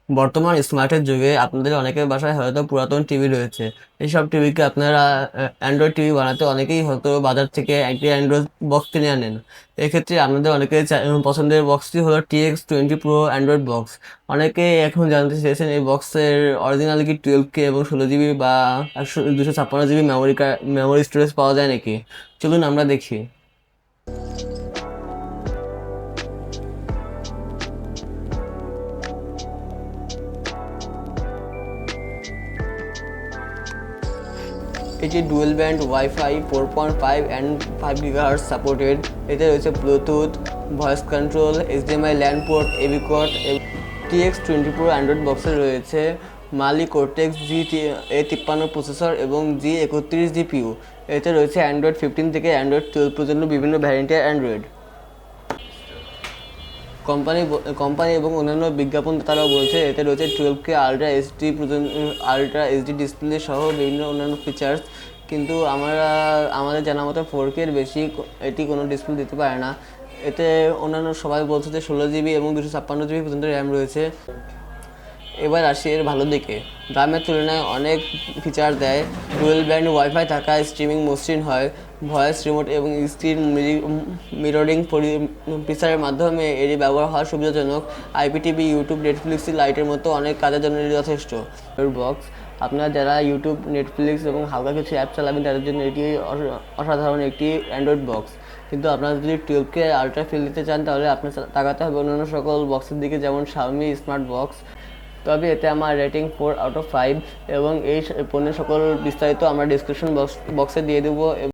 বর্তমান স্মার্টের যুগে আপনাদের অনেকের বাসায় হয়তো পুরাতন টিভি রয়েছে। এইসব টিভিকে আপনারা অ্যান্ড্রয়েড টিভি বানাতে অনেকেই হয়তো বাজার থেকে একটি অ্যান্ড্রয়েড বক্স কিনে আনেন। এক্ষেত্রে আপনাদের অনেকের পছন্দের বক্সটি হলো TX20 Pro অ্যান্ড্রয়েড বক্স। অনেকে এখন জানতে চেয়েছেন এই বক্সের অরিজিনাল কি 12K এবং 16 GB বা 256 GB মেমোরি স্টোরেজ পাওয়া যায় নাকি। চলুন আমরা দেখি। এটি dual band wifi 4.5 and 5 GHz supported. এতে রয়েছে Bluetooth, voice control, HDMI LAN port, AV cord. TX20 Pro Android বক্সে রয়েছে মালি কোর্টেক্স G53 প্রসেসর এবং G31 GPU। এতে রয়েছে অ্যান্ড্রয়েড 15 থেকে অ্যান্ড্রয়েড 12 পর্যন্ত বিভিন্ন ভ্যারিয়েন্টের অ্যান্ড্রয়েড। কোম্পানি এবং অন্যান্য বিজ্ঞাপনদাতারাও বলছে এতে রয়েছে 12K আলট্রা এইচডি ডিসপ্লে সহ বিভিন্ন অন্যান্য ফিচার্স। কিন্তু আমাদের জানা মতো 4K এর বেশি এটি কোনো ডিসপ্লে দিতে পারে না। এতে অন্যান্য সবাই বলছে যে 16 GB এবং 256 GB পর্যন্ত র্যাম রয়েছে। এবার আসি এর ভালো দিকে। দামের তুলনায় অনেক ফিচার দেয়। ডুয়েল ব্যান্ড ওয়াইফাই থাকায় স্ট্রিমিং মসৃণ হয়। ভয়েস রিমোট এবং স্ক্রিন মিররিং ফিচারের মাধ্যমে এটি ব্যবহার হওয়া সুবিধাজনক। IPTV, ইউটিউব, নেটফ্লিক্স লাইটের মতো অনেক কাজের জন্য এটি যথেষ্ট। বক্স আপনারা যারা ইউটিউব, নেটফ্লিক্স এবং হালকা কিছু অ্যাপ চালাবেন তাদের জন্য এটি অসাধারণ একটি অ্যান্ড্রয়েড বক্স। কিন্তু আপনারা যদি 12K আলট্রা ফিল দিতে চান তাহলে আপনার তাকাতে হবে অন্যান্য সকল বক্সের দিকে, যেমন Xiaomi স্মার্ট বক্স। তবে এতে আমার রেটিং 4/5 এবং এই পণ্যের সকল বিস্তারিত আমরা ডিসক্রিপশন বক্সে দিয়ে দেবো।